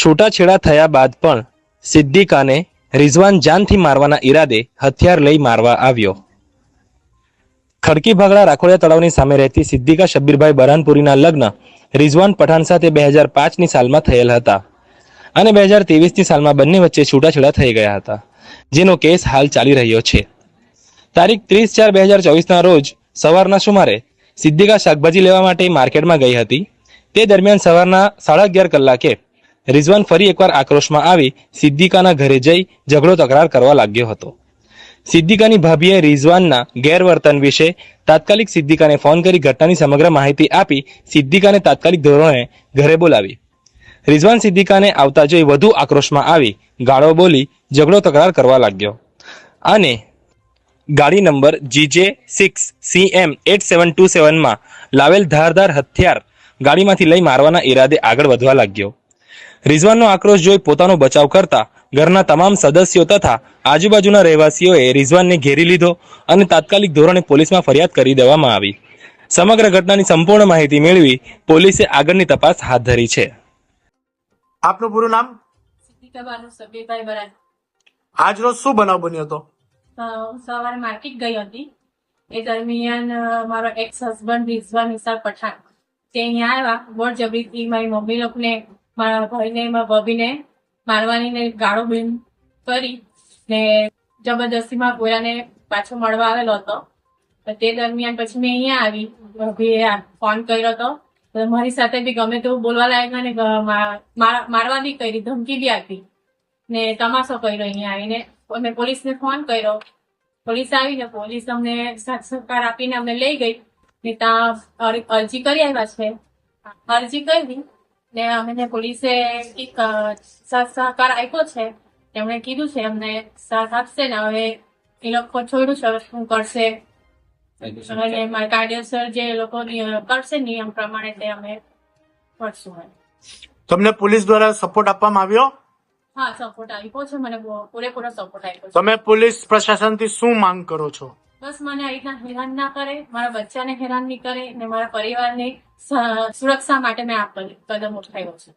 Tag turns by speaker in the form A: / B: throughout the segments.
A: છૂટાછેડા થયા બાદ પણ સિદ્દીકાને રિઝવાન જાનથી મારવાના ઈરાદે હથિયાર લઈ મારવા આવ્યો. ખડકી ભાગડા રાખોડિયા તળાવની સામે રહેતી સિદ્દીકા શબ્બીરભાઈ બરહાનપુરીના લગ્ન રિઝવાન પઠાણ સાથે 2005ની સાલમાં થયેલ હતા અને 2023ની સાલમાં બંને વચ્ચે છૂટાછેડા થઈ ગયા હતા, જેનો કેસ હાલ ચાલી રહ્યો છે. તારીખ 30/4/2024ના રોજ સવારના સુમારે સિદ્દીકા શાકભાજી લેવા માટે માર્કેટમાં ગઈ હતી. તે દરમિયાન સવારના 11:30 કલાકે રિઝવાન ફરી એકવાર આક્રોશમાં આવી સિદ્દીકાના ઘરે જઈ ઝઘડો તકરાર કરવા લાગ્યો હતો. સિદ્દીકાની ભાભીએ રિઝવાનના ગેરવર્તન વિશે તાત્કાલિક સિદ્દીકાને ફોન કરી ઘટનાની સમગ્ર માહિતી આપી સિદ્દીકાને તાત્કાલિક ધોરણે ઘરે બોલાવી. રિઝવાન સિદ્દીકાને આવતા જોઈ વધુ આક્રોશમાં આવી ગાળો બોલી ઝઘડો તકરાર કરવા લાગ્યો અને ગાડી નંબર GJ6CM8727માં લાવેલ ધારદાર હથિયાર ગાડીમાંથી લઈ મારવાના ઈરાદે આગળ વધવા લાગ્યો. રિઝવાનનો આક્રોશ જોઈ પોતાનો બચાવ કરતા ઘરના તમામ સદસ્યો તથા આજુબાજુના રહેવાસીઓએ રિઝવાનને ઘેરી લીધો અને તાત્કાલિક ધોરણે પોલીસમાં ફરિયાદ કરી દેવામાં આવી. સમગ્ર ઘટનાની સંપૂર્ણ માહિતી મેળવી પોલીસે આગળની તપાસ હાથ ધરી છે.
B: આપનું પૂરું નામ?
C: સિદ્દીકા બાનુ શબ્બીરભાઈ બરાન.
B: આજ રોજ શું બનાવ બન્યો હતો?
C: સવારે માર્કેટ ગઈ હતી. એ દરમિયાન મારો એક્સ હસબન્ડ રિઝવાન ઇસાક પઠાણ તે અહીંયા આવ્યા. બળજબરીથી મારી મમ્મી લોકોને, મારા ભાઈને, મારા ભાભીને મારવાની ને ગાળો બેન કરી ને જબરદસ્તીમાં કોયરાને પાછો મળવા આવેલો હતો. તે દરમિયાન પછી મેં અહીંયા આવી, ભાભીએ ફોન કર્યો હતો. મારી સાથે બી ગમે તેવું બોલવા લાગ્યા ને મારવા બી કરી, ધમકી બી આપી ને તમાશો કર્યો. અહીંયા આવીને અમે પોલીસને ફોન કર્યો. પોલીસ આવીને પોલીસ અમને સાથ સહકાર આપીને અમને લઈ ગઈ ને ત્યાં અરજી કરી આવ્યા છે. અરજી કરી ને અમને પોલીસે સાથ સહકાર આપ્યો છે. તેમણે કીધું છે અમને સાથ આપશે ને હવે એ લોકો છોડ્યું છે, હવે શું કરશે અને મારા કાયદેસર જે લોકો કરશે નિયમ પ્રમાણે તે અમે કરશું.
B: તમને પોલીસ દ્વારા સપોર્ટ આપવામાં આવ્યો?
C: હા, સપોર્ટ આપ્યો છે, મને પૂરેપૂરો સપોર્ટ આપ્યો છે.
B: તમે પોલીસ પ્રશાસનથી શું માંગ કરો છો?
C: બસ મને આ રીતના હેરાન ના કરે, મારા બચ્ચાને હેરાન નહીં કરે ને મારા પરિવારની સુરક્ષા માટે મેં આ કદમ ઉઠાવ્યો છે.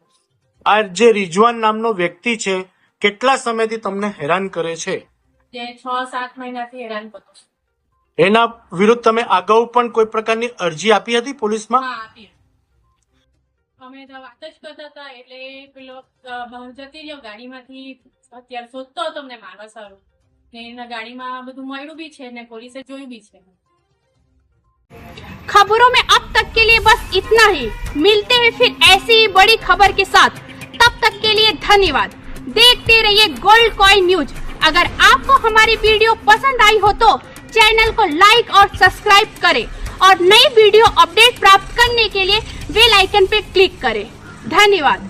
B: આ જે રિઝવાન નામનો વ્યક્તિ છે કેટલા સમયથી તમને હેરાન કરે છે?
C: તે 6-7 મહિનાથી હેરાન કરતો છે.
B: એના વિરુદ્ધ તમે અગાઉ પણ કોઈ પ્રકારની અરજી આપી હતી પોલીસમાં?
C: હા, આપી. અમે તો વાત જ કરતા હતા એટલે પેલો બહાર જતી રહ્યો ગાડીમાંથી, અત્યારે શોધતો હતો અમને મારવા સારું ને એના ગાડીમાં બધું મળ્યું બી છે ને પોલીસે જોયું બી છે.
D: खबरों में अब तक के लिए बस इतना ही. मिलते हैं फिर ऐसी ही बड़ी खबर के साथ. तब तक के लिए धन्यवाद. देखते रहिए गोल्ड कॉइन न्यूज. अगर आपको हमारी वीडियो पसंद आई हो तो चैनल को लाइक और सब्सक्राइब करें और नई वीडियो अपडेट प्राप्त करने के लिए बेल आइकन पे क्लिक करें. धन्यवाद.